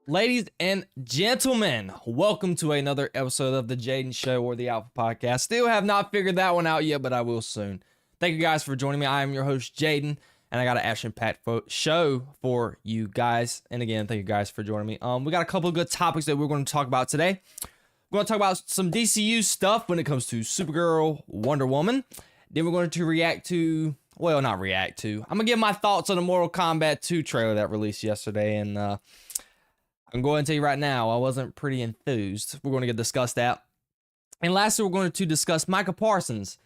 Ladies and gentlemen, welcome to another episode of the Jayden Show or the Alpha Podcast. Still have not figured that one out yet, but I will soon. Thank you guys for joining me. I am your host, Jayden, and I got an action-packed show for you guys. And again, thank you guys for joining me. We got a couple of good topics that we're going to talk about today. We're going to talk about some DCU stuff when it comes to Supergirl, Wonder Woman. Then we're going to react to, well, not react to. I'm going to give my thoughts on the Mortal Kombat 2 trailer that released yesterday, and I'm going to tell you right now, I wasn't pretty enthused. We're going to discuss that. And lastly, we're going to discuss Micah Parsons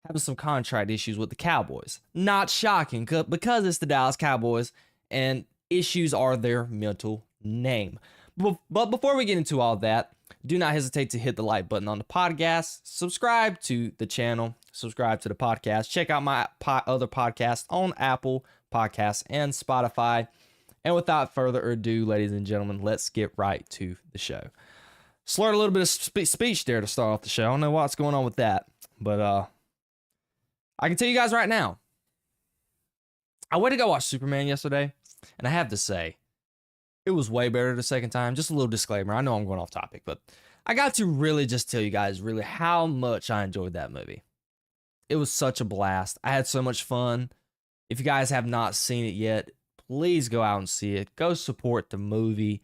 having some contract issues with the Cowboys. Not shocking, because it's the Dallas Cowboys, and issues are their mental name. But before we get into all that, do not hesitate to hit the like button on the podcast, subscribe to the channel, subscribe to the podcast, check out my other podcasts on Apple Podcasts and Spotify. And without further ado, ladies and gentlemen, let's get right to the show. Slurred a little bit of speech there to start off the show. I don't know what's going on with that, but I can tell you guys right now, I went to go watch Superman yesterday, and I have to say, it was way better the second time. Just a little disclaimer. I know I'm going off topic, but I got to really just tell you guys really how much I enjoyed that movie. It was such a blast. I had so much fun. If you guys have not seen it yet, please go out and see it. Go support the movie.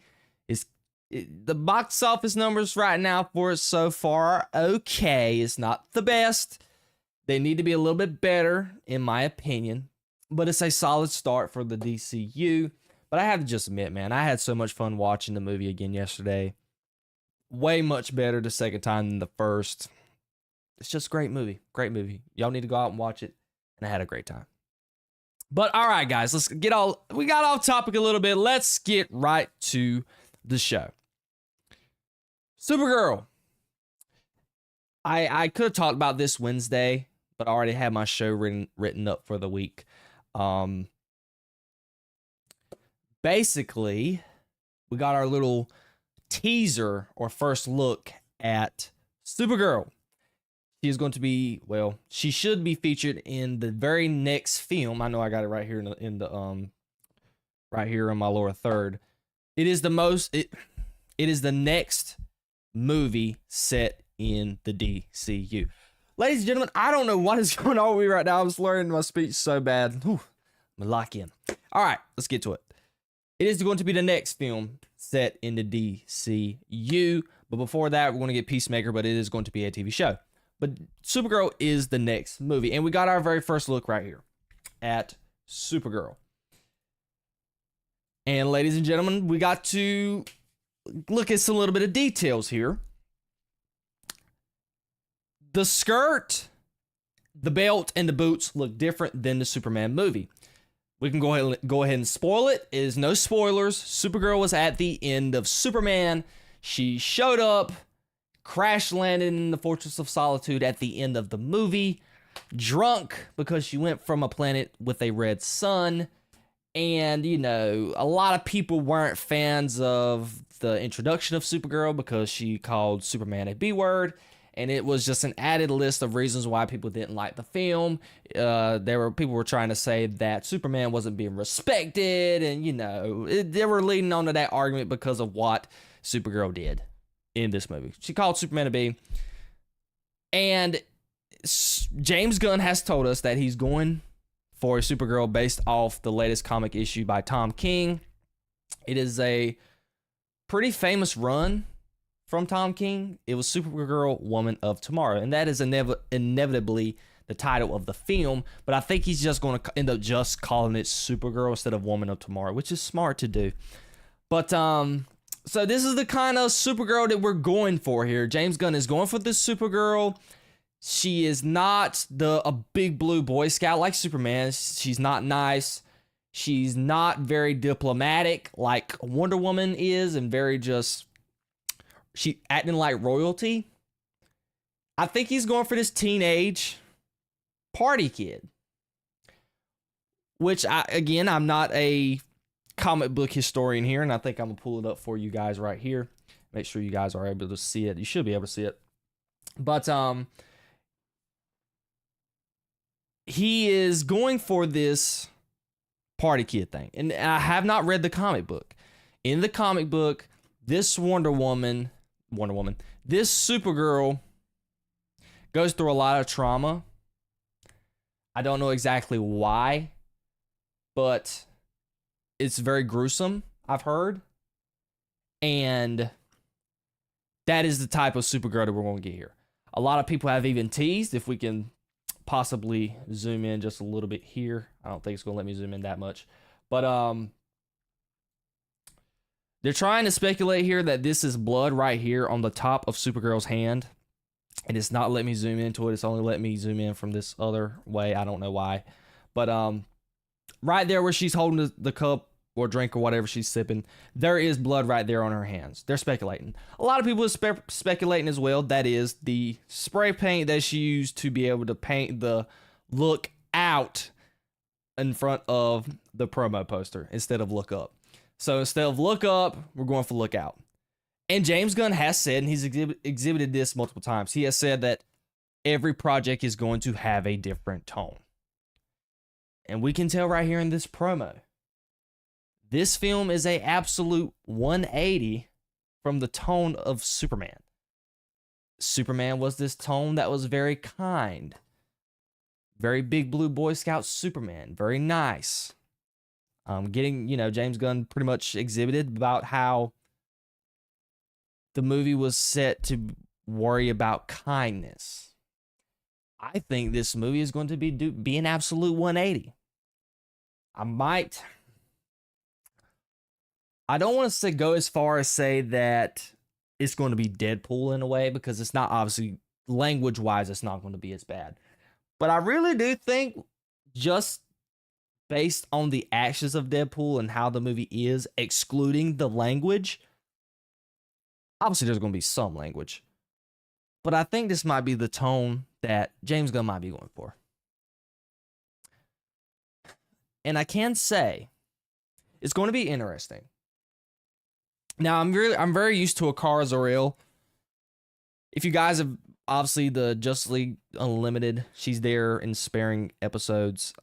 The box office numbers right now for it so far are okay. It's not the best. They need to be a little bit better, in my opinion. But it's a solid start for the DCU. But I have to just admit, man, I had so much fun watching the movie again yesterday. Way much better the second time than the first. It's just a great movie. Great movie. Y'all need to go out and watch it. And I had a great time. But all right, guys, we got off topic a little bit. Let's get right to the show. Supergirl. I could have talked about this Wednesday, but I already had my show written up for the week. Basically, we got our little teaser or first look at Supergirl. She is going to be, well, she should be featured in the very next film. I know I got it right here right here in my lower third. It is the next movie set in the DCU. Ladies and gentlemen, I don't know what is going on with me right now. I'm slurring my speech so bad. Whew, I'm lock in. All right, let's get to it. It is going to be the next film set in the DCU. But before that, we're going to get Peacemaker, but it is going to be a TV show. But Supergirl is the next movie. And we got our very first look right here at Supergirl. And ladies and gentlemen, we got to look at some little bit of details here. The skirt, the belt, and the boots look different than the Superman movie. We can go ahead and spoil it. It is no spoilers. Supergirl was at the end of Superman. She showed up, crash landed in the Fortress of Solitude at the end of the movie, drunk because she went from a planet with a red sun. And, you know, a lot of people weren't fans of the introduction of Supergirl because she called Superman a B-word. And it was just an added list of reasons why people didn't like the film. People were trying to say that Superman wasn't being respected. And, you know, they were leading on to that argument because of what Supergirl did in this movie. She called Superman a B. And James Gunn has told us that he's going for a Supergirl based off the latest comic issue by Tom King. It is a pretty famous run from Tom King. It was Supergirl, Woman of Tomorrow. And that is inevitably the title of the film. But I think he's just going to end up just calling it Supergirl instead of Woman of Tomorrow, which is smart to do. But, so this is the kind of Supergirl that we're going for here. James Gunn is going for this Supergirl. She is not a big blue Boy Scout like Superman. She's not nice. She's not very diplomatic like Wonder Woman is, and very just, she acting like royalty. I think he's going for this teenage party kid. Which, I'm not a comic book historian here, and I think I'm going to pull it up for you guys right here. Make sure you guys are able to see it. You should be able to see it. But, he is going for this party kid thing. And I have not read the comic book. In the comic book, this Wonder Woman, this Supergirl goes through a lot of trauma. I don't know exactly why, but it's very gruesome, I've heard. And that is the type of Supergirl that we're going to get here. A lot of people have even teased, if we can possibly zoom in just a little bit here. I don't think it's going to let me zoom in that much. But they're trying to speculate here that this is blood right here on the top of Supergirl's hand. And it's not letting me zoom into it. It's only letting me zoom in from this other way. I don't know why. But right there where she's holding the cup or drink or whatever she's sipping, there is blood right there on her hands. They're speculating. A lot of people are speculating as well. That is the spray paint that she used to be able to paint the look out in front of the promo poster instead of look up. So instead of look up, we're going for look out. And James Gunn has said, and he's exhibited this multiple times, he has said that every project is going to have a different tone. And we can tell right here in this promo, this film is a absolute 180 from the tone of Superman. Superman was this tone that was very kind. Very big blue Boy Scout Superman. Very nice. James Gunn pretty much exhibited about how the movie was set to worry about kindness. I think this movie is going to be an absolute 180. I don't want to go as far as say that it's going to be Deadpool in a way, because it's not, obviously, language-wise, it's not going to be as bad. But I really do think, just based on the actions of Deadpool and how the movie is, excluding the language, obviously there's going to be some language, but I think this might be the tone that James Gunn might be going for. And I can say it's going to be interesting. Now, I'm very used to Akara Zor-El. If you guys have, obviously, the Justice League Unlimited, she's there in sparing episodes.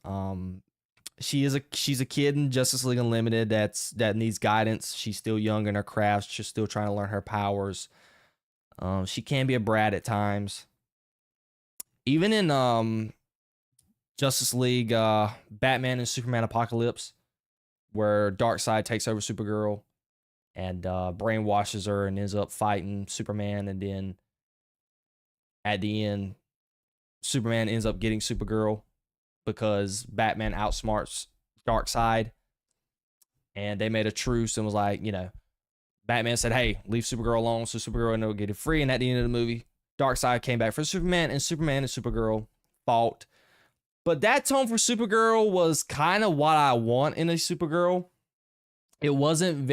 She's a kid in Justice League Unlimited that needs guidance. She's still young in her craft. She's still trying to learn her powers. She can be a brat at times. Even in Justice League, Batman and Superman Apocalypse, where Darkseid takes over Supergirl and brainwashes her and ends up fighting Superman, and then at the end, Superman ends up getting Supergirl because Batman outsmarts Darkseid, and they made a truce and was like, Batman said, hey, leave Supergirl alone, so Supergirl ended up getting free, and at the end of the movie, Darkseid came back for Superman, and Supergirl fought. But that tone for Supergirl was kind of what I want in a Supergirl. It wasn't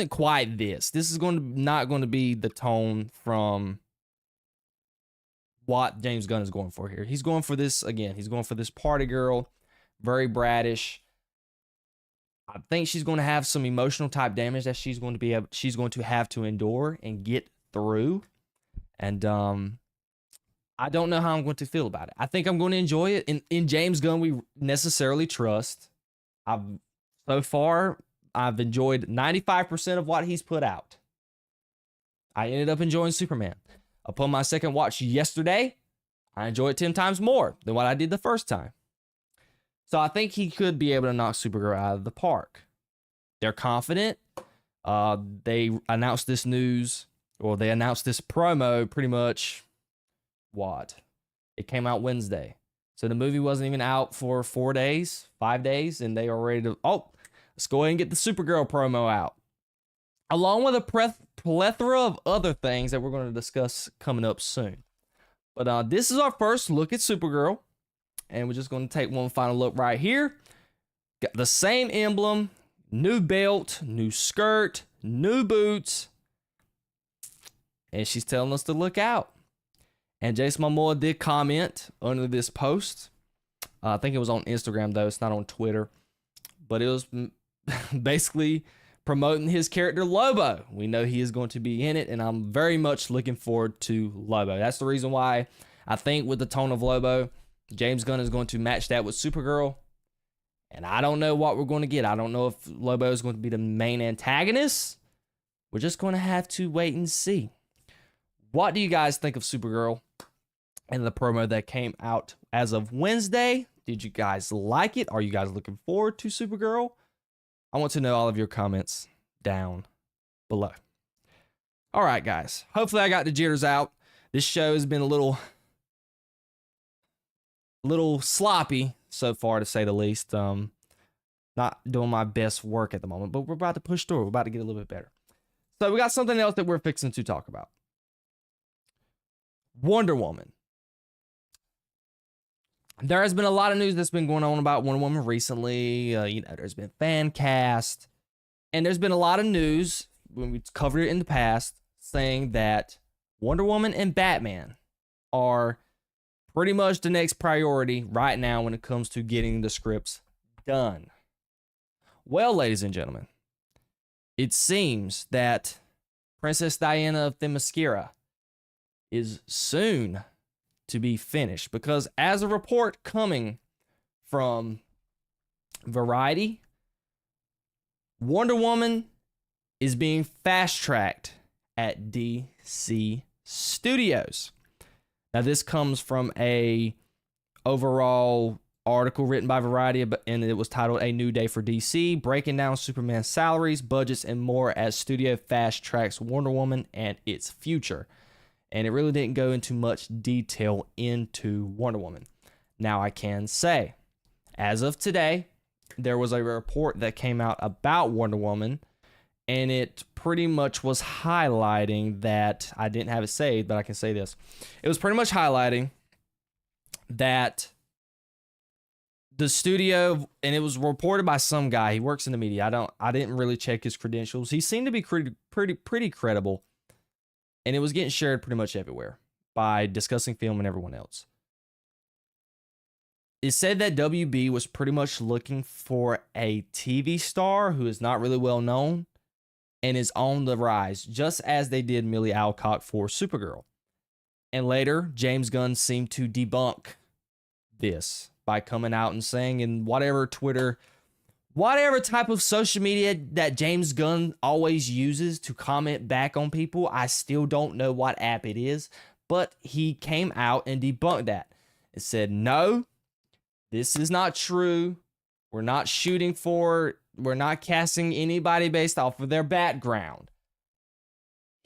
quite this. This is not going to be the tone from what James Gunn is going for here. He's going for this, again, he's going for this party girl, very brattish. I think she's going to have some emotional type damage that she's going to have to endure and get through. And I don't know how I'm going to feel about it. I think I'm going to enjoy it. In James Gunn, we necessarily trust. So far, I've enjoyed 95% of what he's put out. I ended up enjoying Superman. Upon my second watch yesterday, I enjoyed it 10 times more than what I did the first time. So I think he could be able to knock Supergirl out of the park. They're confident. They announced this news, or they announced this promo pretty much, it came out Wednesday. So the movie wasn't even out for 5 days, and they are ready to, let's go ahead and get the Supergirl promo out. Along with a plethora of other things that we're going to discuss coming up soon. But this is our first look at Supergirl. And we're just going to take one final look right here. Got the same emblem, new belt, new skirt, new boots. And she's telling us to look out. And Jason Momoa did comment under this post. I think it was on Instagram, though. It's not on Twitter. But it was basically promoting his character Lobo. We know he is going to be in it, and I'm very much looking forward to Lobo. That's the reason why I think with the tone of Lobo, James Gunn is going to match that with Supergirl. And I don't know what we're going to get. I don't know if Lobo is going to be the main antagonist. We're just going to have to wait and see. What do you guys think of Supergirl and the promo that came out as of Wednesday? Did you guys like it? Are you guys looking forward to Supergirl? I want to know all of your comments down below. All right, guys. Hopefully I got the jitters out. This show has been a little sloppy so far, to say the least. Not doing my best work at the moment, but we're about to push through. We're about to get a little bit better. So we got something else that we're fixing to talk about. Wonder Woman. There has been a lot of news that's been going on about Wonder Woman recently. There's been fan cast, and there's been a lot of news when we covered it in the past saying that Wonder Woman and Batman are pretty much the next priority right now when it comes to getting the scripts done. Well, ladies and gentlemen, it seems that Princess Diana of Themyscira is soon to be finished, because as a report coming from Variety, Wonder Woman is being fast-tracked at DC Studios. Now, this comes from a overall article written by Variety, and it was titled "A New Day for DC," breaking down Superman's salaries, budgets, and more as studio fast-tracks Wonder Woman and its future. And it really didn't go into much detail into Wonder Woman. Now, I can say, as of today, there was a report that came out about Wonder Woman, and it pretty much was highlighting that, I didn't have it saved, but I can say this. It was pretty much highlighting that the studio, and it was reported by some guy, he works in the media. I didn't really check his credentials. He seemed to be pretty credible. And it was getting shared pretty much everywhere by Discussing Film and everyone else. It said that WB was pretty much looking for a TV star who is not really well known and is on the rise, just as they did Millie Alcock for Supergirl. And later, James Gunn seemed to debunk this by coming out and saying in whatever type of social media that James Gunn always uses to comment back on people. I still don't know what app it is, but he came out and debunked that. It said, no, this is not true. We're not casting anybody based off of their background.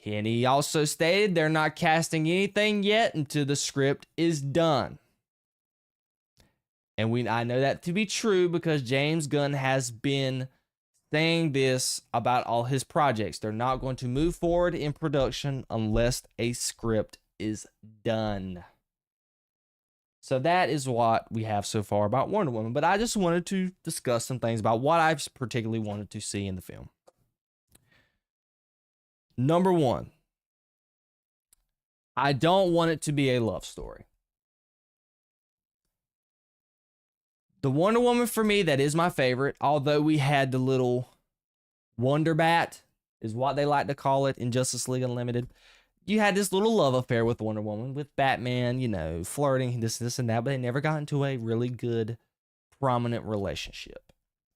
And he also stated they're not casting anything yet until the script is done. And I know that to be true because James Gunn has been saying this about all his projects. They're not going to move forward in production unless a script is done. So that is what we have so far about Wonder Woman. But I just wanted to discuss some things about what I particularly wanted to see in the film. Number one, I don't want it to be a love story. The Wonder Woman for me, that is my favorite, although we had the little Wonder Bat, is what they like to call it in Justice League Unlimited. You had this little love affair with Wonder Woman, with Batman, flirting, this and that, but they never got into a really good, prominent relationship.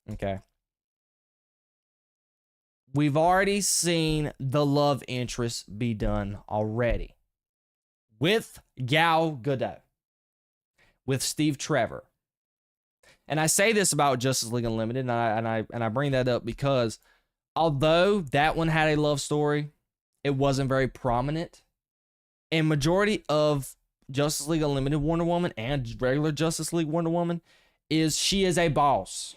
Okay? We've already seen the love interest be done already. With Gal Gadot. With Steve Trevor. And I say this about Justice League Unlimited, and I bring that up because although that one had a love story, it wasn't very prominent. And majority of Justice League Unlimited Wonder Woman and regular Justice League Wonder Woman she is a boss.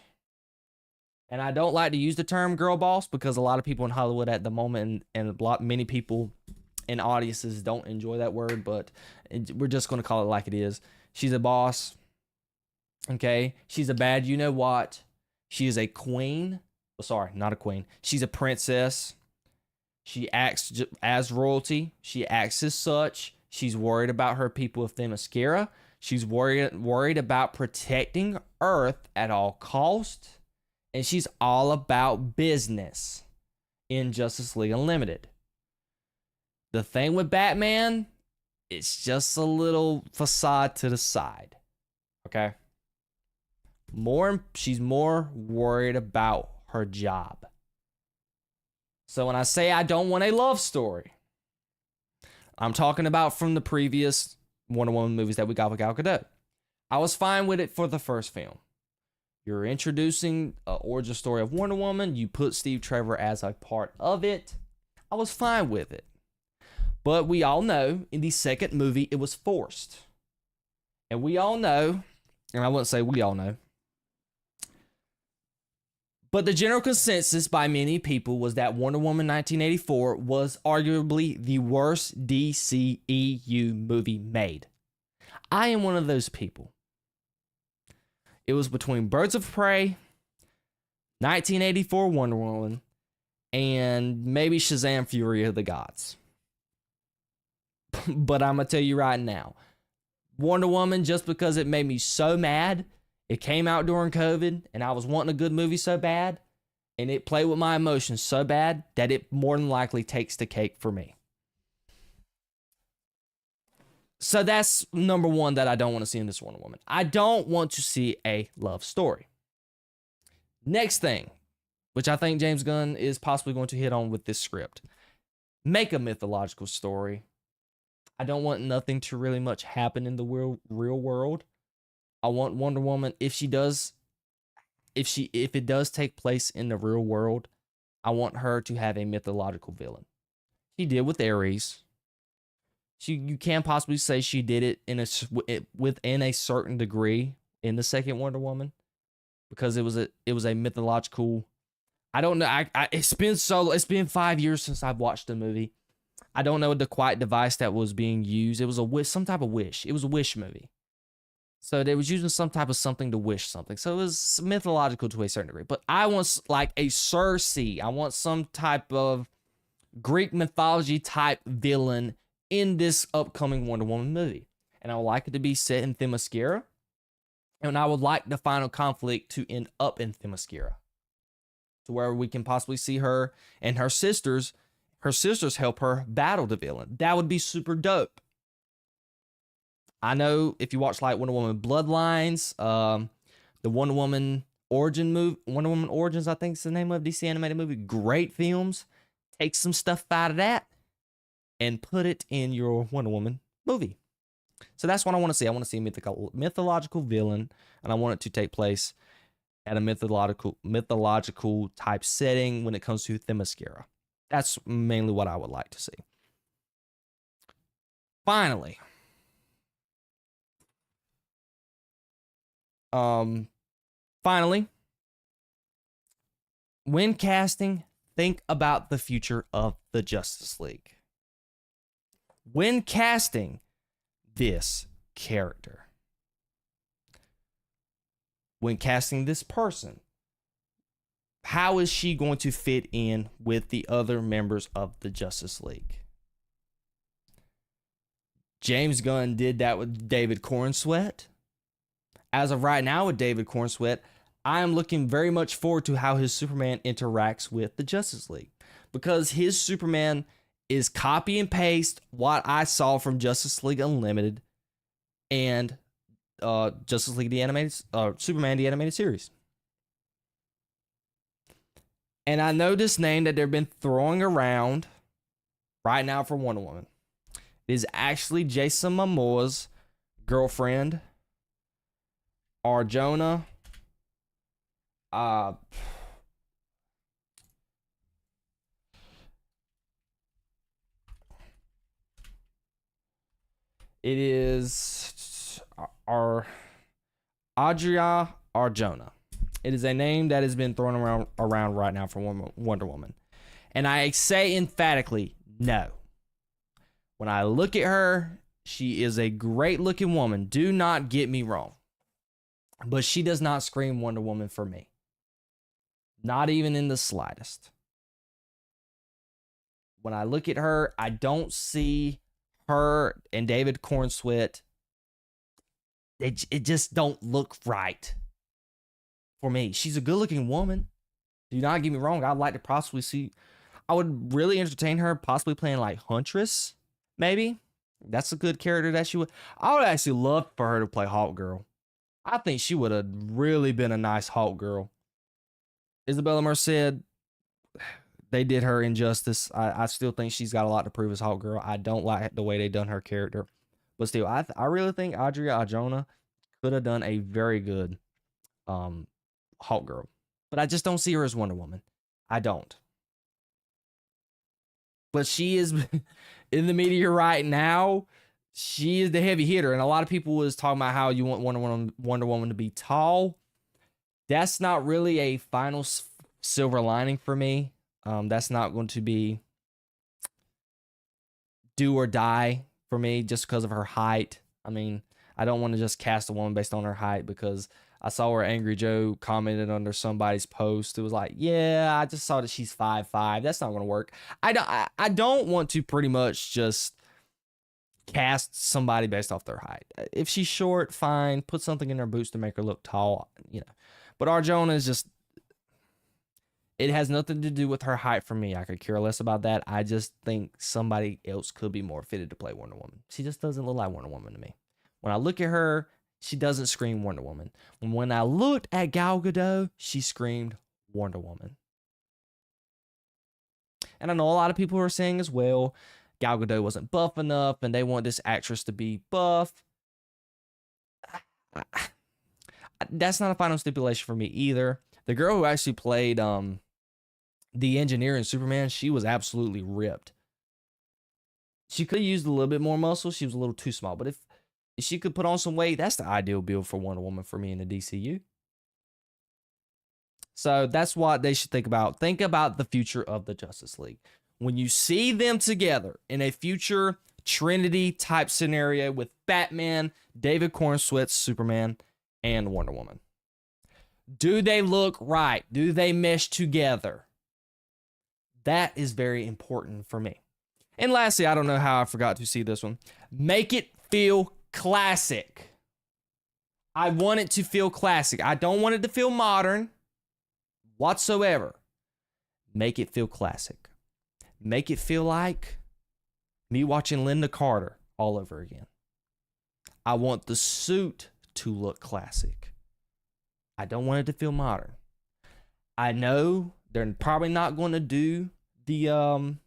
And I don't like to use the term girl boss because a lot of people in Hollywood at the moment and many people in audiences don't enjoy that word, but we're just going to call it like it is. She's a boss. Okay, she's a bad you-know-what. She is a queen. Oh, sorry, not a queen. She's a princess. She acts as royalty. She acts as such. She's worried about her people of Themyscira. She's worried about protecting Earth at all costs. And she's all about business in Justice League Unlimited. The thing with Batman, it's just a little facade to the side. Okay. She's more worried about her job. So when I say I don't want a love story, I'm talking about from the previous Wonder Woman movies that we got with Gal Gadot. I was fine with it for the first film. You're introducing an origin story of Wonder Woman. You put Steve Trevor as a part of it. I was fine with it. But we all know in the second movie, it was forced. And we all know, and I wouldn't say we all know, but the general consensus by many people was that Wonder Woman 1984 was arguably the worst DCEU movie made. I am one of those people. It was between Birds of Prey, 1984 Wonder Woman, and maybe Shazam! Fury of the Gods. But I'm going to tell you right now, Wonder Woman, just because it made me so mad, it came out during COVID, and I was wanting a good movie so bad, and it played with my emotions so bad that it more than likely takes the cake for me. So that's number one that I don't want to see in this Wonder Woman. I don't want to see a love story. Next thing, which I think James Gunn is possibly going to hit on with this script. Make a mythological story. I don't want nothing to really much happen in the real world. I want Wonder Woman, if it does take place in the real world, I want her to have a mythological villain. She did with Ares. You can possibly say she did it within a certain degree in the second Wonder Woman, because it was a mythological. I don't know. It's been 5 years since I've watched the movie. I don't know the quiet device that was being used. It was some type of wish. It was a wish movie. So they was using some type of something to wish something. So it was mythological to a certain degree. But I want like a Circe. I want some type of Greek mythology type villain in this upcoming Wonder Woman movie. And I would like it to be set in Themyscira. And I would like the final conflict to end up in Themyscira, to where we can possibly see her and her sisters help her battle the villain. That would be super dope. I know if you watch like Wonder Woman Bloodlines, the Wonder Woman Origin movie, Wonder Woman Origins, I think is the name of DC animated movie. Great films. Take some stuff out of that and put it in your Wonder Woman movie. So that's what I want to see. I want to see a mythological villain, and I want it to take place at a mythological type setting when it comes to Themyscira. That's mainly what I would like to see. Finally, when casting, think about the future of the Justice League. When casting this character, when casting this person, how is she going to fit in with the other members of the Justice League? James Gunn did that with David Cornsweet. As of right now with David Cornsweet, I am looking very much forward to how his Superman interacts with the Justice League, because his Superman is copy and paste what I saw from Justice League Unlimited and Justice League the animated Superman the animated series. And I know this name that they've been throwing around right now for Wonder Woman. It is actually Jason Momoa's girlfriend, Arjona. It is Adria Arjona. It is a name that has been thrown around right now for Wonder Woman. And I say emphatically, no. When I look at her, she is a great looking woman. Do not get me wrong. But she does not scream Wonder Woman for me. Not even in the slightest. When I look at her, I don't see her and David Cornsweet. It just don't look right for me. She's a good looking woman. Do not get me wrong. I'd like to possibly see. I would really entertain her possibly playing like Huntress, maybe. That's a good character that she would. I would actually love for her to play Hawk Girl. I think she would have really been a nice Hawk girl. Isabella Merced, they did her injustice. I still think she's got a lot to prove as Hawk girl. I don't like the way they done her character, but still, I really think Adria Arjona could have done a very good Hawk girl. But I just don't see her as Wonder Woman. I don't. But she is in the media right now. She is the heavy hitter, and a lot of people was talking about how you want Wonder Woman to be tall. That's not really a final silver lining for me. That's not going to be do or die for me just because of her height. I mean, I don't want to just cast a woman based on her height, because I saw where Angry Joe commented under somebody's post. It was like, yeah, I just saw that she's 5'5". That's not going to work. I don't want to pretty much just cast somebody based off their height. If she's short, fine. Put something in her boots to make her look tall, you know. But Arjona is just, it has nothing to do with her height for me. I could care less about that. I just think somebody else could be more fitted to play Wonder Woman. She just doesn't look like Wonder Woman to me. When I look at her, she doesn't scream Wonder Woman. When I looked at Gal Gadot, she screamed Wonder Woman. And I know a lot of people are saying as well, Gal Gadot wasn't buff enough and they want this actress to be buff. That's not a final stipulation for me either. The girl who actually played the engineer in Superman, she was absolutely ripped. She could have used a little bit more muscle. She was a little too small. But if she could put on some weight, that's the ideal build for Wonder Woman for me in the DCU. So that's what they should think about. Think about the future of the Justice League. When you see them together in a future Trinity type scenario with Batman, David Cornsweet's Superman, and Wonder Woman, do they look right? Do they mesh together? That is very important for me. And lastly, I don't know how I forgot to see this one. Make it feel classic. I want it to feel classic. I don't want it to feel modern whatsoever. Make it feel classic. Make it feel like me watching Linda Carter all over again. I want the suit to look classic. I don't want it to feel modern. I know they're probably not going to do the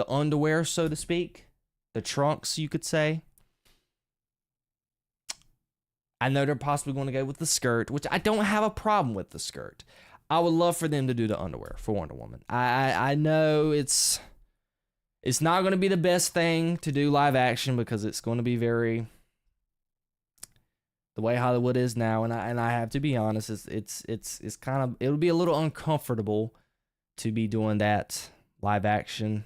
underwear, so to speak, the trunks, you could say. I know they're possibly going to go with the skirt, which I don't have a problem with the skirt. I would love for them to do the underwear for Wonder Woman. I know it's not going to be the best thing to do live action, because it's going to be very the way Hollywood is now, and I have to be honest, it's kind of, it'll be a little uncomfortable to be doing that live action.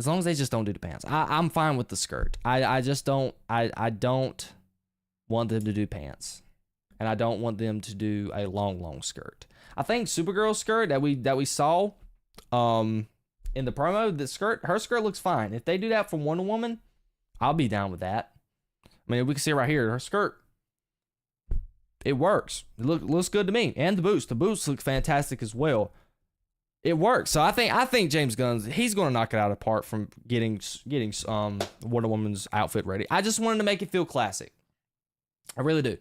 As long as they just don't do the pants. I'm fine with the skirt. I just don't want them to do pants. And I don't want them to do a long skirt. I think Supergirl's skirt that we saw in the promo, her skirt looks fine. If they do that for Wonder Woman, I'll be down with that. I mean, we can see right here, her skirt, it works. It looks good to me. And the boots look fantastic as well. It works. So I think James Gunn, he's going to knock it out of the park from getting Wonder Woman's outfit ready. I just wanted to make it feel classic. I really do.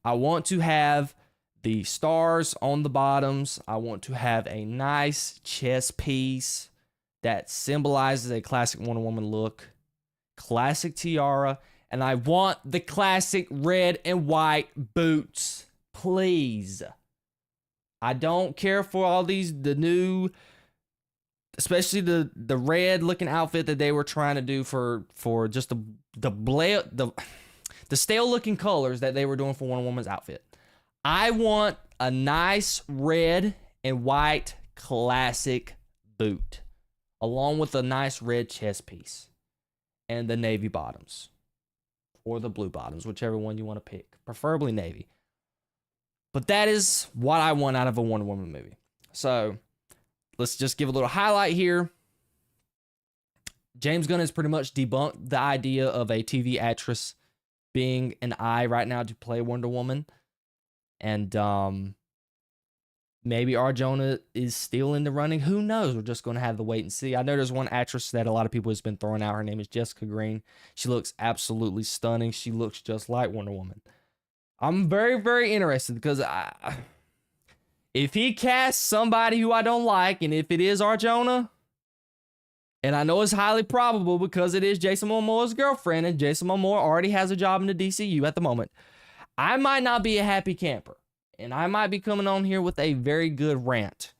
I want to have the stars on the bottoms. I want to have a nice chest piece that symbolizes a classic Wonder Woman look. Classic tiara. And I want the classic red and white boots. Please. I don't care for all the new, especially the red looking outfit that they were trying to do for just the stale looking colors that they were doing for Wonder Woman's outfit. I want a nice red and white classic boot, along with a nice red chest piece and the navy bottoms or the blue bottoms, whichever one you want to pick, preferably navy. But that is what I want out of a Wonder Woman movie. So let's just give a little highlight here. James Gunn has pretty much debunked the idea of a TV actress being an eye right now to play Wonder Woman. And Maybe Arjona is still in the running. Who knows? We're just going to have to wait and see. I know there's one actress that a lot of people has been throwing out. Her name is Jessica Green. She looks absolutely stunning. She looks just like Wonder Woman. I'm very, very interested because if he casts somebody who I don't like, and if it is Arjona, and I know it's highly probable because it is Jason Momoa's girlfriend, and Jason Momoa already has a job in the DCU at the moment, I might not be a happy camper. And I might be coming on here with a very good rant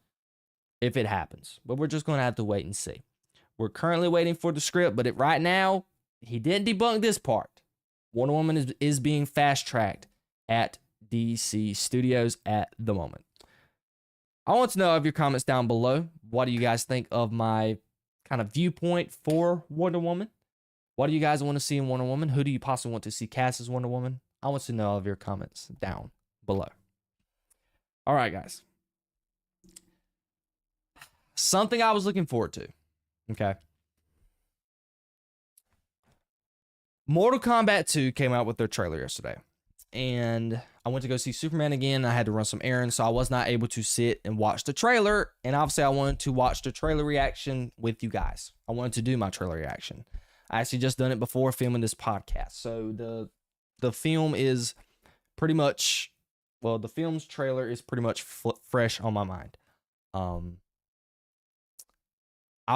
if it happens. But we're just going to have to wait and see. We're currently waiting for the script, but right now, he didn't debunk this part. Wonder Woman is being fast-tracked at DC Studios at the moment. I want to know of your comments down below. What do you guys think of my kind of viewpoint for Wonder Woman? What do you guys want to see in Wonder Woman? Who do you possibly want to see cast as Wonder Woman? I want to know of your comments down below. All right, guys. Something I was looking forward to. Okay. Mortal Kombat 2 came out with their trailer yesterday. And I went to go see Superman again. I had to run some errands, so I was not able to sit and watch the trailer. And obviously, I wanted to watch the trailer reaction with you guys. I wanted to do my trailer reaction. I actually just done it before filming this podcast. So the film is pretty much... Well, the film's trailer is pretty much fresh on my mind. I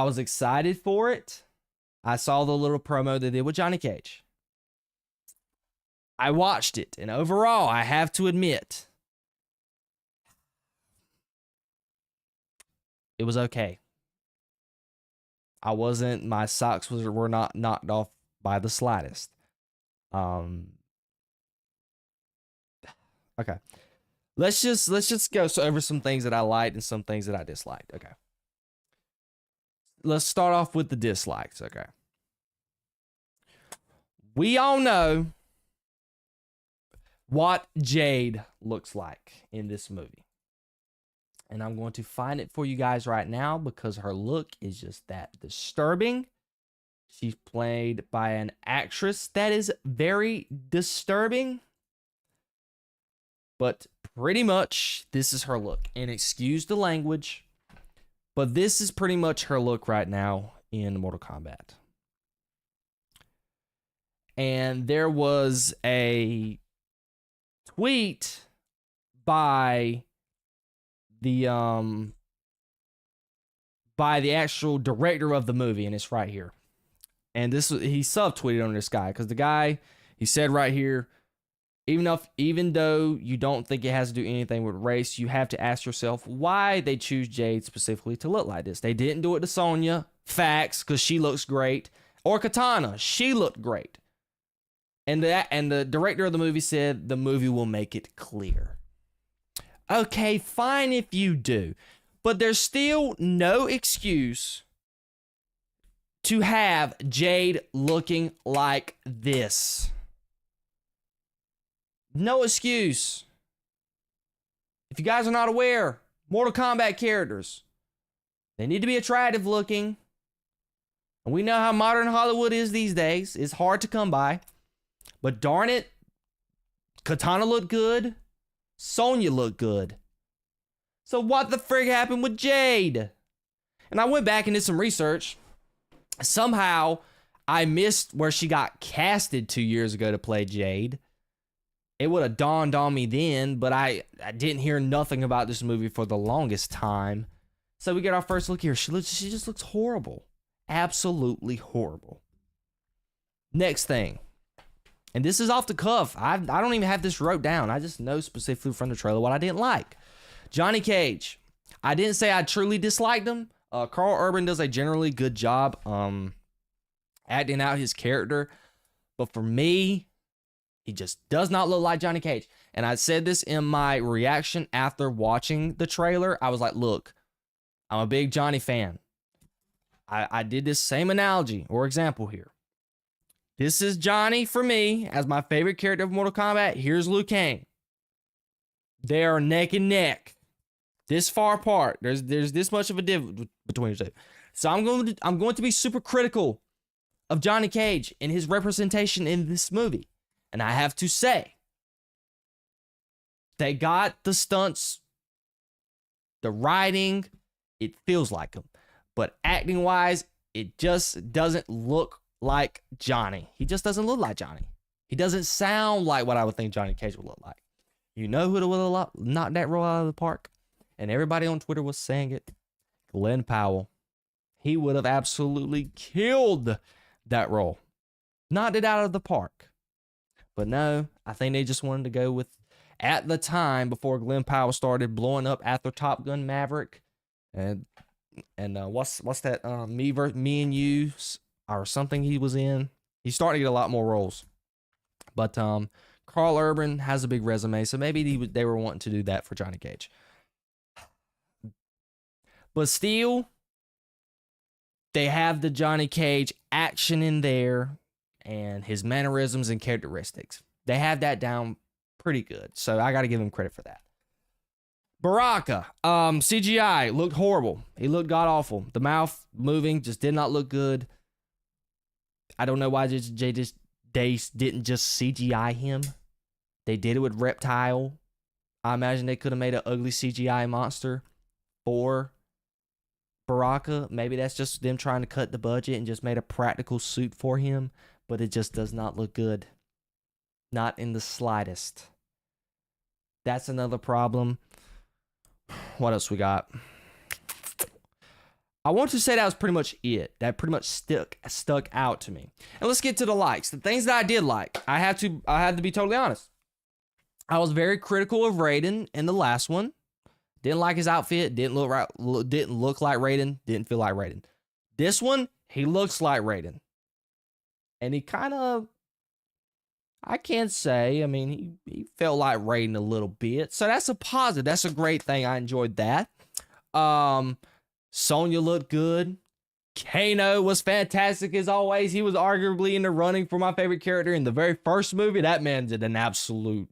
was excited for it. I saw the little promo they did with Johnny Cage. I watched it, and overall, I have to admit, it was okay. My socks were not knocked off by the slightest. Okay. Let's just go over some things that I liked and some things that I disliked. Okay. Let's start off with the dislikes. Okay. We all know what Jade looks like in this movie. And I'm going to find it for you guys right now because her look is just that disturbing. She's played by an actress that is very disturbing. But pretty much, this is her look. And excuse the language, but this is pretty much her look right now in Mortal Kombat. And there was a tweet by the actual director of the movie, and it's right here. And he subtweeted on this guy because the guy, he said right here, even though you don't think it has to do anything with race, you have to ask yourself why they choose Jade specifically to look like this. They didn't do it to Sonya, facts, because she looks great, or Katana, she looked great. And the director of the movie said the movie will make it clear. Okay, fine if you do, but there's still no excuse to have Jade looking like this. No excuse. If you guys are not aware, Mortal Kombat characters, they need to be attractive looking. And we know how modern Hollywood is these days. It's hard to come by. But darn it, Katana looked good. Sonya looked good. So what the frig happened with Jade? And I went back and did some research. Somehow, I missed where she got casted 2 years ago to play Jade. It would have dawned on me then, but I didn't hear nothing about this movie for the longest time. So we get our first look here. She just looks horrible. Absolutely horrible. Next thing. And this is off the cuff. I don't even have this wrote down. I just know specifically from the trailer what I didn't like. Johnny Cage. I didn't say I truly disliked him. Carl Urban does a generally good job acting out his character. But for me, he just does not look like Johnny Cage. And I said this in my reaction after watching the trailer. I was like, look, I'm a big Johnny fan. I did this same analogy or example here. This is Johnny for me as my favorite character of Mortal Kombat. Here's Liu Kang. They are neck and neck. This far apart. There's this much of a difference between the two. So I'm going to be super critical of Johnny Cage and his representation in this movie. And I have to say, they got the stunts The writing, it feels like him. But acting-wise, it just doesn't look like Johnny. He just doesn't look like Johnny. He doesn't sound like what I would think Johnny Cage would look like. You know who would have knocked that role out of the park? And everybody on Twitter was saying it. Glenn Powell. He would have absolutely killed that role. Knocked it out of the park. But no, I think they just wanted to go with, at the time, before Glenn Powell started blowing up after Top Gun Maverick. And what's that? Me and You or something he was in. He's starting to get a lot more roles. But Carl Urban has a big resume, so maybe they were wanting to do that for Johnny Cage. But still, they have the Johnny Cage action in there and his mannerisms and characteristics. They have that down pretty good, so I got to give him credit for that. Baraka, CGI looked horrible. He looked god-awful. The mouth moving just did not look good. I don't know why they didn't just CGI him. They did it with Reptile. I imagine they could have made an ugly CGI monster for Baraka. Maybe that's just them trying to cut the budget and just made a practical suit for him, but it just does not look good. Not in the slightest. That's another problem. What else we got? I want to say that was pretty much it. That pretty much stuck out to me. And let's get to the likes. The things that I did like. I had to be totally honest. I was very critical of Raiden in the last one. Didn't like his outfit. Didn't look like Raiden. Didn't feel like Raiden. This one, he looks like Raiden. And he kind of, I can't say, I mean, he felt like Raiden a little bit. So that's a positive. That's a great thing. I enjoyed that. Sonya looked good. Kano was fantastic as always. He was arguably in the running for my favorite character in the very first movie. That man did an absolute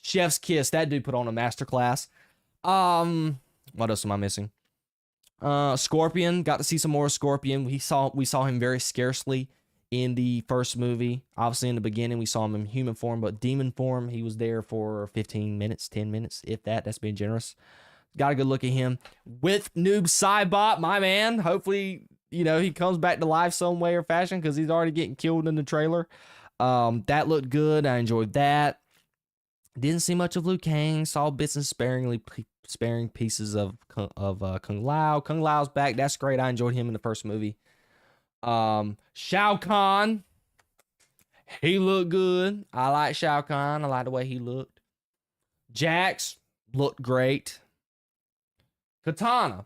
chef's kiss. That dude put on a masterclass. What else am I missing? Scorpion. Got to see some more Scorpion. We saw him very scarcely in the first movie. Obviously, in the beginning, we saw him in human form, but demon form, he was there for 15 minutes, 10 minutes, if that. That's being generous. Got a good look at him. With Noob Saibot, my man. Hopefully, he comes back to life some way or fashion because he's already getting killed in the trailer. That looked good. I enjoyed that. Didn't see much of Liu Kang. Saw bits and sparing pieces of Kung Lao. Kung Lao's back. That's great. I enjoyed him in the first movie. Shao Kahn. He looked good. I like Shao Kahn. I like the way he looked. Jax looked great. Katana.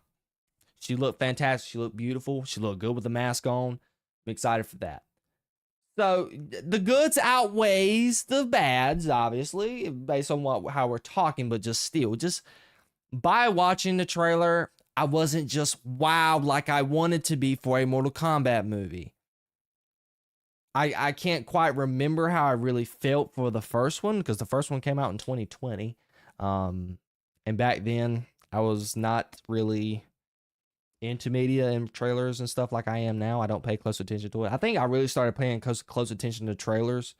She looked fantastic. She looked beautiful. She looked good with the mask on. I'm excited for that. So the goods outweighs the bads, obviously, based on how we're talking, but just by watching the trailer, I wasn't just wowed like I wanted to be for a Mortal Kombat movie. I can't quite remember how I really felt for the first one, because the first one came out in 2020. And back then, I was not really into media and trailers and stuff like I am now. I don't pay close attention to it. I think I really started paying close attention to trailers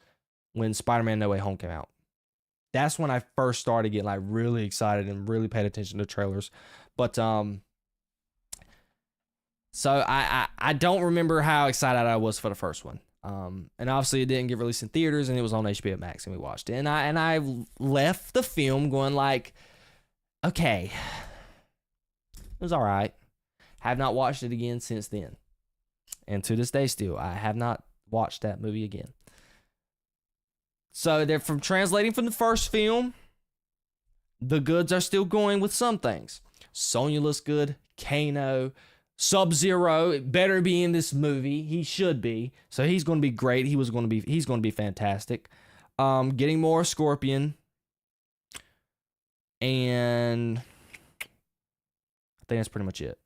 when Spider-Man No Way Home came out. That's when I first started getting really excited and really paid attention to trailers. But so I don't remember how excited I was for the first one. And obviously it didn't get released in theaters, and it was on HBO Max, and we watched it. And I left the film going okay, it was all right. Have not watched it again since then. And to this day still, I have not watched that movie again. So they're translating from the first film. The goods are still going with some things. Sonya looks good. Kano. Sub-Zero better be in this movie. He should be. So he's going to be great. He's going to be fantastic. Getting more Scorpion. And I think that's pretty much it.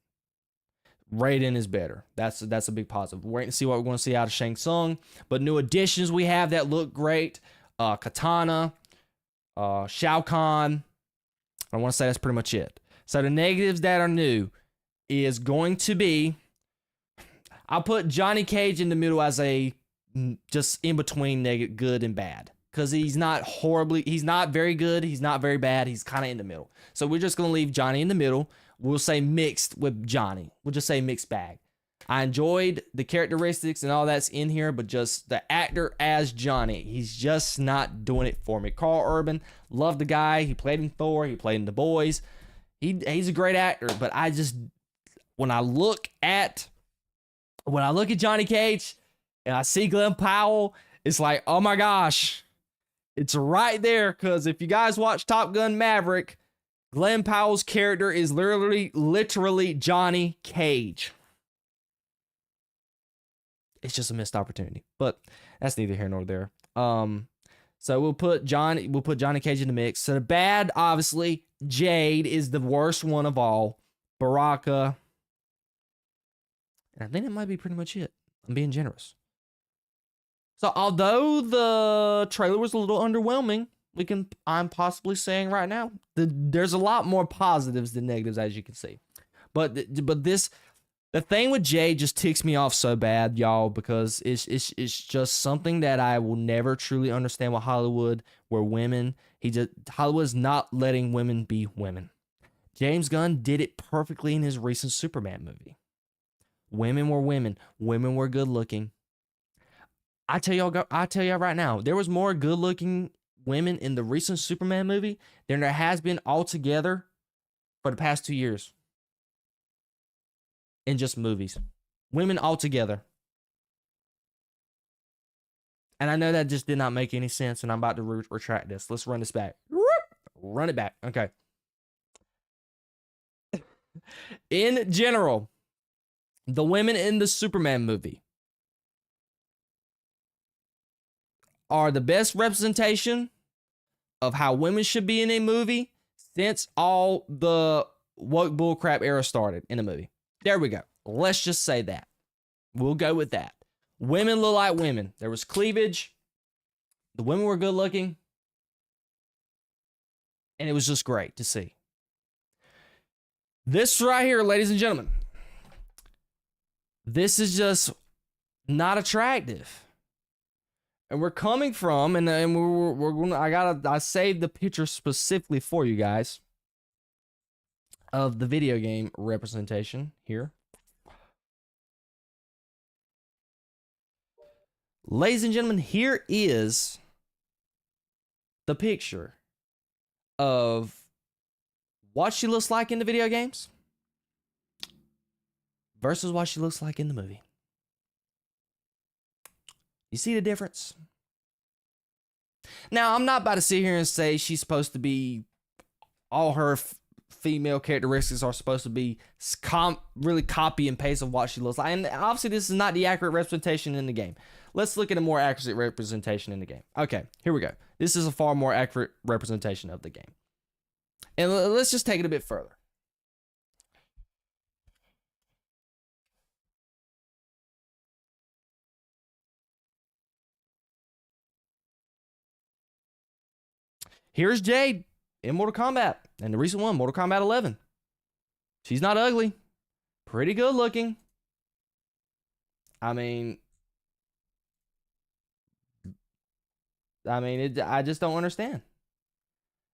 Raiden is better. That's a big positive. We're waiting to see what we're going to see out of Shang Tsung. But new additions we have that look great. Katana. Shao Kahn. I want to say that's pretty much it. So the negatives that are new is going to be, I'll put Johnny Cage in the middle as a just in between good and bad. because he's not very good, he's not very bad, he's kind of in the middle. So we're just going to leave Johnny in the middle. We'll say mixed with Johnny. We'll just say mixed bag. I enjoyed the characteristics and all that's in here, but just the actor as Johnny, he's just not doing it for me. Carl Urban, love the guy. He played in Thor. He played in The Boys. He's a great actor, but when I look at Johnny Cage and I see Glenn Powell, it's like, oh my gosh, it's right there. Because if you guys watch Top Gun Maverick, Glenn Powell's character is literally Johnny Cage. It's just a missed opportunity, but that's neither here nor there. So we'll put Johnny Cage in the mix. So the bad, obviously, Jade is the worst one of all. Baraka, and I think that might be pretty much it. I'm being generous. So although the trailer was a little underwhelming, I'm possibly saying right now, there's a lot more positives than negatives, as you can see. But the thing with Jade just ticks me off so bad, y'all, because it's just something that I will never truly understand with Hollywood, where Hollywood's not letting women be women. James Gunn did it perfectly in his recent Superman movie. Women were women. Women were good looking. I tell y'all right now, there was more good looking women in the recent Superman movie than there has been altogether for the past 2 years. In just movies. Women altogether. And I know that just did not make any sense, and I'm about to retract this. Let's run this back. Run it back. Okay. In general, the women in the Superman movie are the best representation of how women should be in a movie since all the woke bullcrap era started in a movie. There we go. Let's just say that. We'll go with that. Women look like women. There was cleavage. The women were good looking. And it was just great to see. This right here, ladies and gentlemen, this is just not attractive. And we're coming from, and we're going to, I saved the picture specifically for you guys of the video game representation here. Ladies and gentlemen, here is the picture of what she looks like in the video games versus what she looks like in the movie. You see the difference? Now, I'm not about to sit here and say she's supposed to be, all her female characteristics are supposed to be really copy and paste of what she looks like. And obviously, this is not the accurate representation in the game. Let's look at a more accurate representation in the game. Okay, here we go. This is a far more accurate representation of the game. And let's just take it a bit further. Here's Jade in Mortal Kombat, and the recent one, Mortal Kombat 11. She's not ugly. Pretty good looking. I mean, I just don't understand.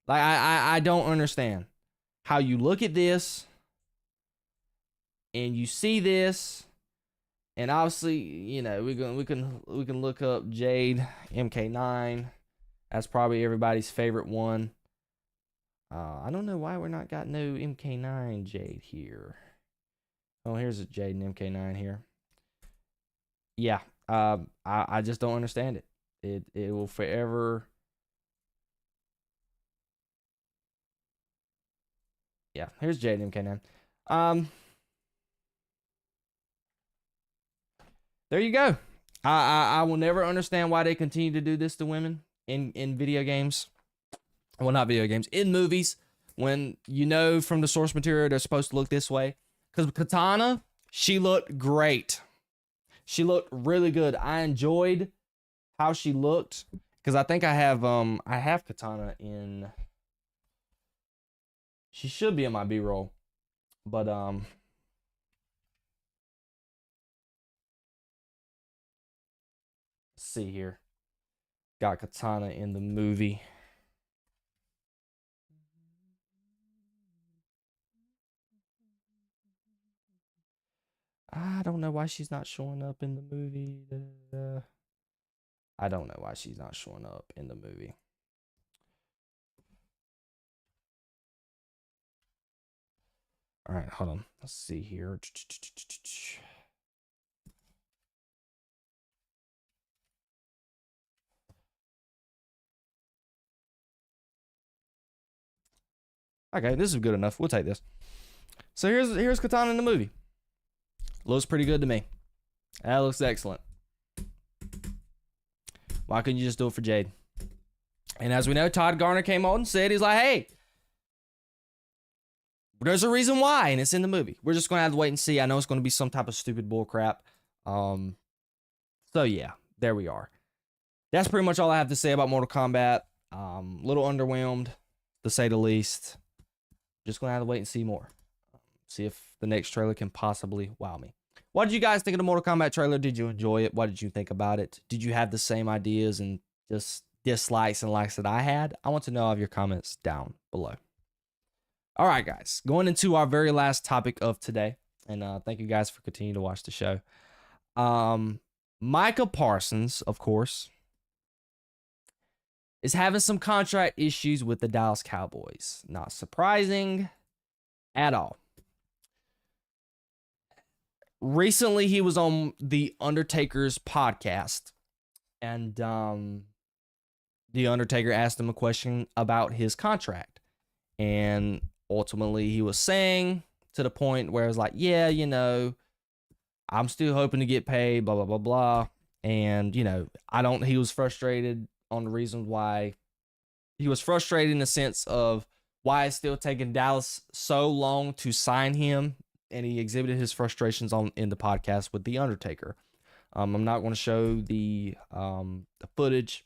Like, I don't understand how you look at this and you see this, and obviously, you know, we can look up Jade MK9. That's probably everybody's favorite one. I don't know why we're not got no MK9 Jade here. Oh, here's a Jayden MK9 here. Yeah, I just don't understand it. It will forever. Yeah, here's Jayden MK9. There you go. I will never understand why they continue to do this to women in video games. Well, not video games, in movies, when you know from the source material they're supposed to look this way. Because Katana, she looked great. She looked really good. I enjoyed how she looked, because I think I have Katana in. She should be in my B-roll, but let's see here. got Katana in the movie. I don't know why she's not showing up in the movie. I don't know why she's not showing up in the movie. All right, hold on. Let's see here. Okay, this is good enough. We'll take this. So here's Katana in the movie. Looks pretty good to me. That looks excellent. Why couldn't you just do it for Jade? And as we know, Todd Garner came on and said, he's like, hey, there's a reason why, and it's in the movie. We're just going to have to wait and see. I know it's going to be some type of stupid bull crap. So yeah, there we are. That's pretty much all I have to say about Mortal Kombat. Little underwhelmed, to say the least. Just going to have to wait and see more. See if the next trailer can possibly wow me. What did you guys think of the Mortal Kombat trailer? Did you enjoy it? What did you think about it? Did you have the same ideas and just dislikes and likes that I had? I want to know of your comments down below. All right, guys. Going into our very last topic of today. And thank you guys for continuing to watch the show. Micah Parsons, of course, is having some contract issues with the Dallas Cowboys. Not surprising at all. Recently, he was on The Undertaker's podcast, and The Undertaker asked him a question about his contract. And ultimately, he was saying to the point where it was like, yeah, you know, I'm still hoping to get paid, blah, blah, blah, blah. And, you know, he was frustrated on the reasons why. He was frustrated in the sense of why it's still taking Dallas so long to sign him. And he exhibited his frustrations in the podcast with The Undertaker. I'm not going to show the footage,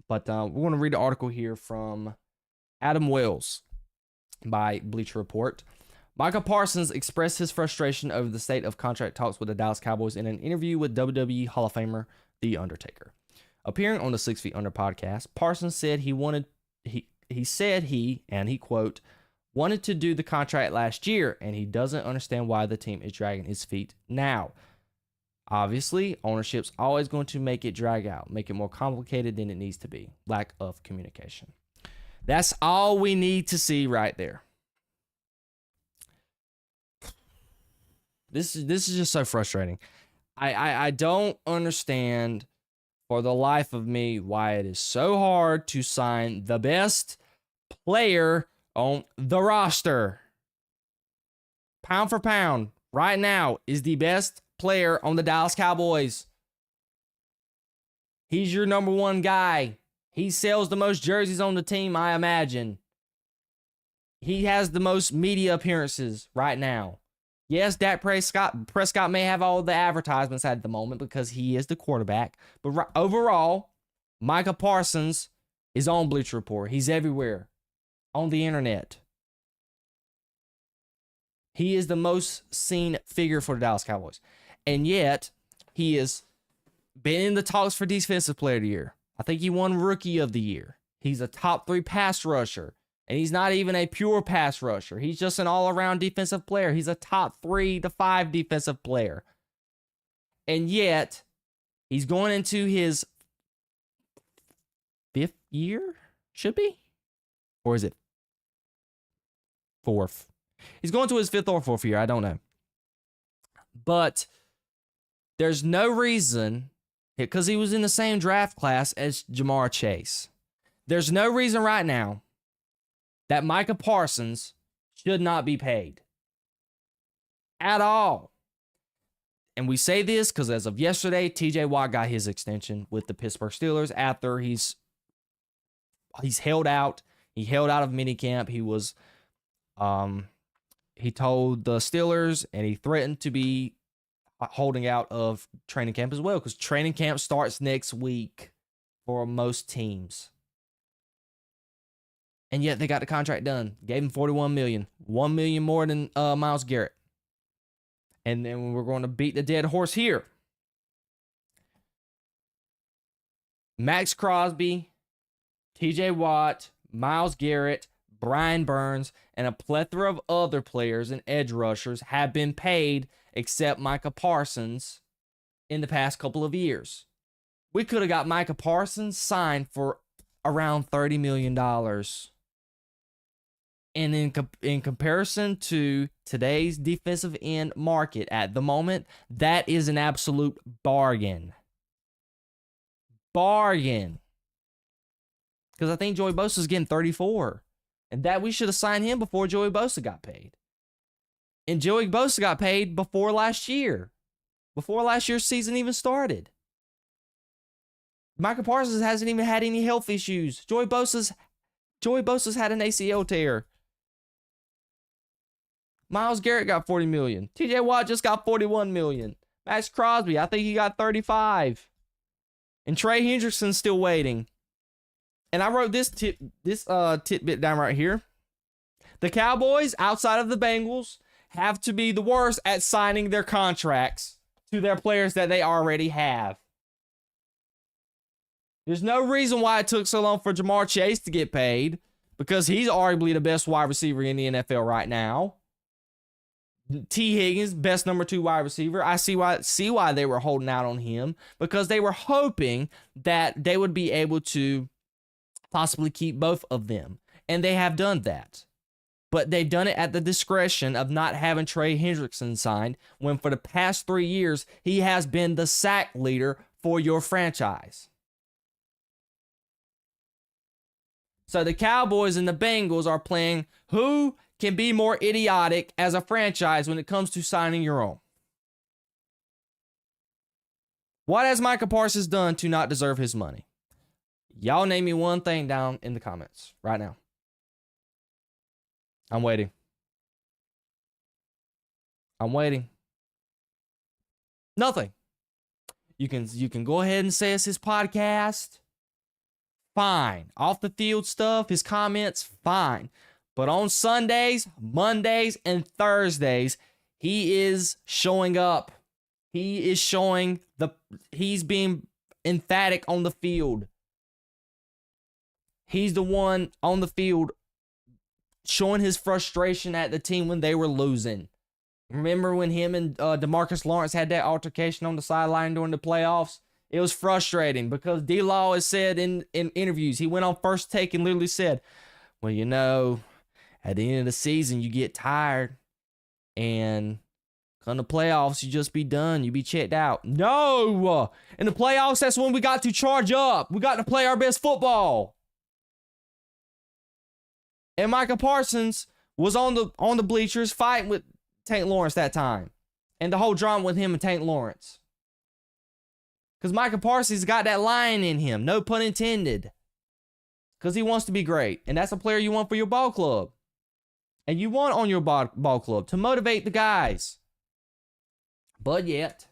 but we're going to read the article here from Adam Wells by Bleacher Report. Micah Parsons expressed his frustration over the state of contract talks with the Dallas Cowboys in an interview with WWE Hall of Famer The Undertaker. Appearing on the 6 Feet Under podcast, Parsons said he quote, wanted to do the contract last year, and he doesn't understand why the team is dragging his feet now. Obviously, ownership's always going to make it drag out, make it more complicated than it needs to be. Lack of communication. That's all we need to see right there. This is just so frustrating. I don't understand for the life of me why it is so hard to sign the best player on the roster. Pound for pound, right now, is the best player on the Dallas Cowboys. He's your number one guy. He sells the most jerseys on the team, I imagine. He has the most media appearances right now. Yes, Dak Prescott may have all the advertisements at the moment because he is the quarterback. But overall, Micah Parsons is on Bleacher Report. He's everywhere. On the internet. He is the most seen figure for the Dallas Cowboys. And yet, he has been in the talks for Defensive Player of the Year. I think he won Rookie of the Year. He's a top 3 pass rusher. And he's not even a pure pass rusher. He's just an all-around defensive player. He's a top 3 to 5 defensive player. And yet, he's going into his 5th year? Should be? Or is it 4th? He's going to his 5th or 4th year. I don't know. But there's no reason, because he was in the same draft class as Jamar Chase. There's no reason right now that Micah Parsons should not be paid. At all. And we say this because as of yesterday, TJ Watt got his extension with the Pittsburgh Steelers after he's held out. He held out of minicamp. He was he told the Steelers and he threatened to be holding out of training camp as well because training camp starts next week for most teams. And yet they got the contract done. Gave him $41 million. $1 million more than Myles Garrett. And then we're going to beat the dead horse here. Max Crosby, TJ Watt, Myles Garrett, Brian Burns, and a plethora of other players and edge rushers have been paid except Micah Parsons in the past couple of years. We could have got Micah Parsons signed for around $30 million. And in comparison to today's defensive end market at the moment, that is an absolute bargain. Bargain. Because I think Joey Bosa's getting 34. And that we should have signed him before Joey Bosa got paid. And Joey Bosa got paid before last year. Before last year's season even started. Micah Parsons hasn't even had any health issues. Joey Bosa's had an ACL tear. Myles Garrett got $40 million. TJ Watt just got $41 million. Max Crosby, I think he got $35. And Trey Hendrickson's still waiting. And I wrote this tidbit down right here. The Cowboys, outside of the Bengals, have to be the worst at signing their contracts to their players that they already have. There's no reason why it took so long for Jamar Chase to get paid, because he's arguably the best wide receiver in the NFL right now. T. Higgins, best number 2 wide receiver. I see why they were holding out on him, because they were hoping that they would be able to possibly keep both of them. And they have done that. But they've done it at the discretion of not having Trey Hendrickson signed, when for the past 3 years, he has been the sack leader for your franchise. So the Cowboys and the Bengals are playing who can be more idiotic as a franchise when it comes to signing your own. What has Micah Parsons done to not deserve his money? Y'all name me one thing down in the comments right now. I'm waiting. Nothing. You can go ahead and say it's his podcast. Fine. Off the field stuff, his comments, fine. But on Sundays, Mondays, and Thursdays, he is showing up. He is he's being emphatic on the field. He's the one on the field showing his frustration at the team when they were losing. Remember when him and DeMarcus Lawrence had that altercation on the sideline during the playoffs? It was frustrating because D-Law has said in interviews, he went on First Take and literally said, well, you know, at the end of the season, you get tired, and come the playoffs, you just be done. You be checked out. No! In the playoffs, that's when we got to charge up. We got to play our best football. And Micah Parsons was on the bleachers fighting with Tank Lawrence that time. And the whole drama with him and Tank Lawrence. Because Micah Parsons got that lion in him. No pun intended. Because he wants to be great. And that's a player you want for your ball club. And you want on your ball club to motivate the guys. But yet,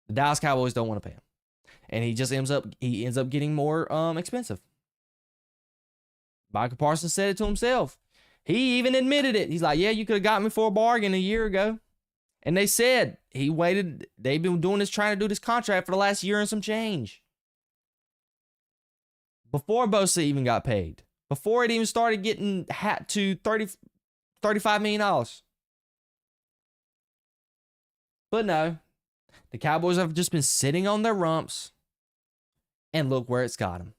the Dallas Cowboys don't want to pay him. And he just ends up getting more expensive. Micah Parsons said it to himself. He even admitted it. He's like, yeah, you could have got me for a bargain a year ago. And they said he waited. They've been trying to do this contract for the last year and some change. Before Bosa even got paid. Before it even started getting to $35 million. But no, the Cowboys have just been sitting on their rumps. And look where it's got them.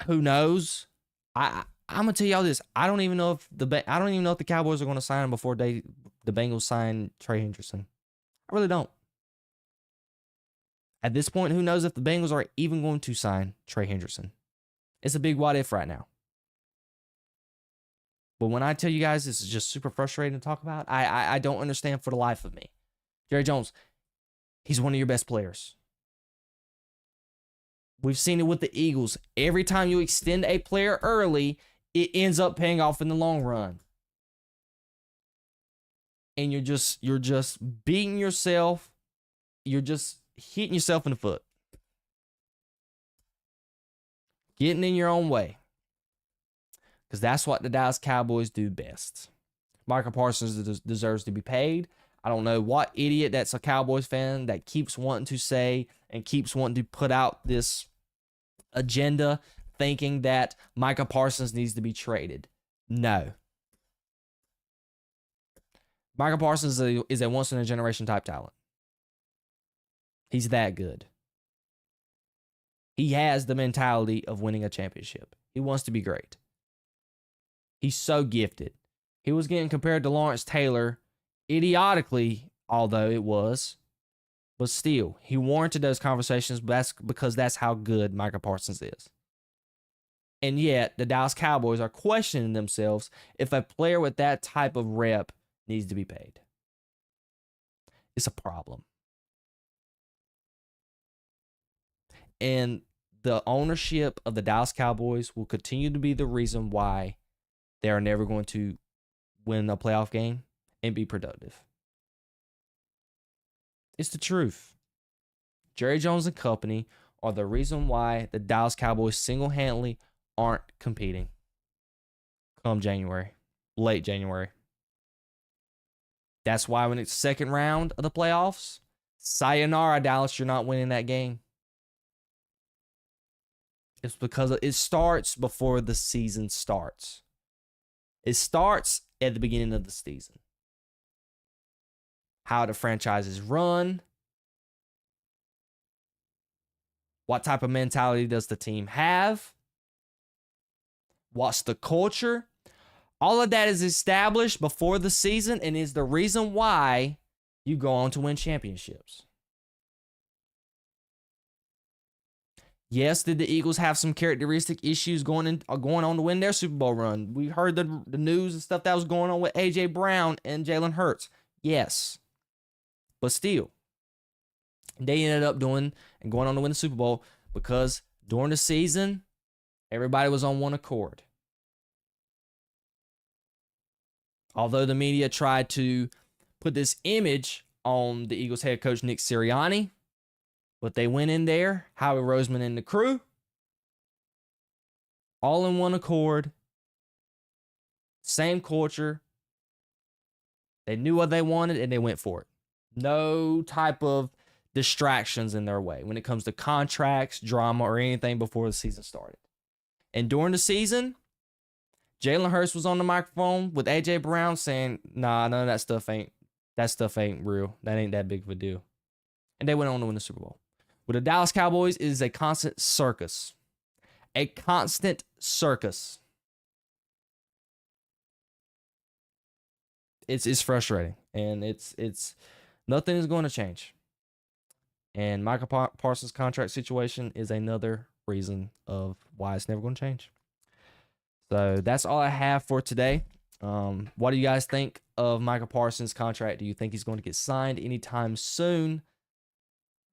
Who knows? I'm gonna tell y'all this. I don't even know if the Cowboys are gonna sign him before the Bengals sign Trey Hendrickson. I really don't. At this point, who knows if the Bengals are even going to sign Trey Hendrickson? It's a big what if right now. But when I tell you guys this is just super frustrating to talk about, I don't understand for the life of me. Jerry Jones, he's one of your best players. We've seen it with the Eagles. Every time you extend a player early, it ends up paying off in the long run. And you're just beating yourself. You're just hitting yourself in the foot. Getting in your own way. Because that's what the Dallas Cowboys do best. Micah Parsons deserves to be paid. I don't know what idiot that's a Cowboys fan that keeps wanting to say and keeps wanting to put out this agenda thinking that Micah Parsons needs to be traded. No. Micah Parsons is a once-in-a-generation type talent. He's that good. He has the mentality of winning a championship. He wants to be great. He's so gifted. He was getting compared to Lawrence Taylor, idiotically, although it was. But still, he warranted those conversations because that's how good Micah Parsons is. And yet, the Dallas Cowboys are questioning themselves if a player with that type of rep needs to be paid. It's a problem. And the ownership of the Dallas Cowboys will continue to be the reason why they are never going to win a playoff game and be productive. It's the truth. Jerry Jones and company are the reason why the Dallas Cowboys single-handedly aren't competing come January, late January. That's why when it's second round of the playoffs, sayonara, Dallas, you're not winning that game. It's because it starts before the season starts. It starts at the beginning of the season. How the franchise is run. What type of mentality does the team have? What's the culture? All of that is established before the season and is the reason why you go on to win championships. Yes, did the Eagles have some characteristic issues going on to win their Super Bowl run? We heard the news and stuff that was going on with A.J. Brown and Jalen Hurts. Yes. But still, they ended up doing and going on to win the Super Bowl because during the season, everybody was on one accord. Although the media tried to put this image on the Eagles head coach Nick Sirianni, but they went in there, Howie Roseman and the crew, all in one accord, same culture. They knew what they wanted and they went for it. No type of distractions in their way when it comes to contracts, drama, or anything before the season started. And during the season, Jalen Hurts was on the microphone with A.J. Brown saying, nah, none of that stuff ain't real. That ain't that big of a deal. And they went on to win the Super Bowl. With the Dallas Cowboys, it is a constant circus. A constant circus. It's frustrating. And it's nothing is going to change. And Micah Parsons' contract situation is another reason of why it's never going to change. So that's all I have for today. What do you guys think of Micah Parsons' contract? Do you think he's going to get signed anytime soon?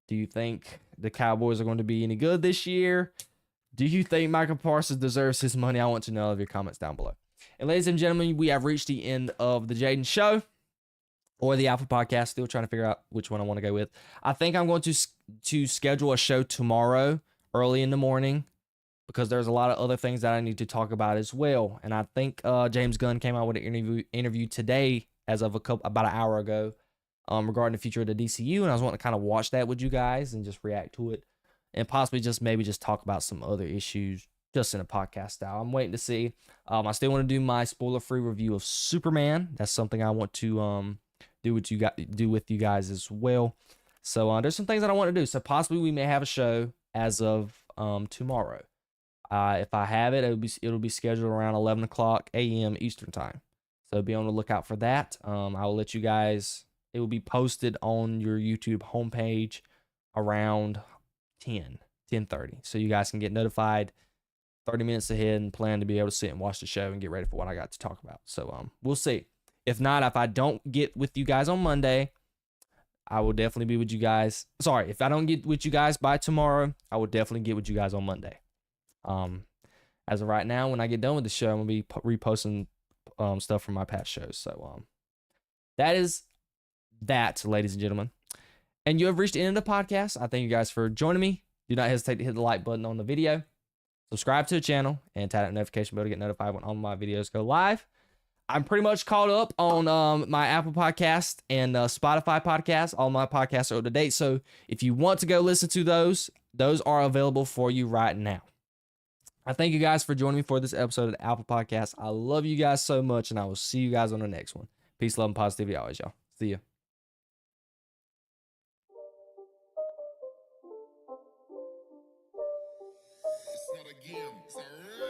Do you think the Cowboys are going to be any good this year? Do you think Micah Parsons deserves his money? I want to know all of your comments down below. And ladies and gentlemen, we have reached the end of the Jayden Show or the Alpha Podcast. Still trying to figure out which one I want to go with. I think I'm going to schedule a show tomorrow early in the morning because there's a lot of other things that I need to talk about as well. And I think James Gunn came out with an interview today as of about an hour ago regarding the future of the DCU. And I was wanting to kind of watch that with you guys and just react to it and possibly maybe talk about some other issues just in a podcast style. I'm waiting to see. I still want to do my spoiler-free review of Superman. That's something I want to do with you guys as well. So there's some things that I want to do. So possibly we may have a show as of tomorrow. If I have it, it'll be scheduled around 11 o'clock a.m. Eastern time. So be on the lookout for that. I will let you guys. It will be posted on your YouTube homepage around 10:30. So you guys can get notified 30 minutes ahead and plan to be able to sit and watch the show and get ready for what I got to talk about. So we'll see. If not, if I don't get with you guys on Monday, I will definitely be with you guys. Sorry, if I don't get with you guys by tomorrow, I will definitely get with you guys on Monday. As of right now, when I get done with the show, I'm gonna be reposting stuff from my past shows. So that is that, ladies and gentlemen. And you have reached the end of the podcast. I thank you guys for joining me. Do not hesitate to hit the like button on the video. Subscribe to the channel and tap that notification bell to get notified when all my videos go live. I'm pretty much caught up on my Apple Podcast and Spotify podcast. All my podcasts are up to date. So if you want to go listen to those are available for you right now. I thank you guys for joining me for this episode of the Apple Podcast. I love you guys so much, and I will see you guys on the next one. Peace, love, and positivity always, y'all. See ya. It's not a game, it's a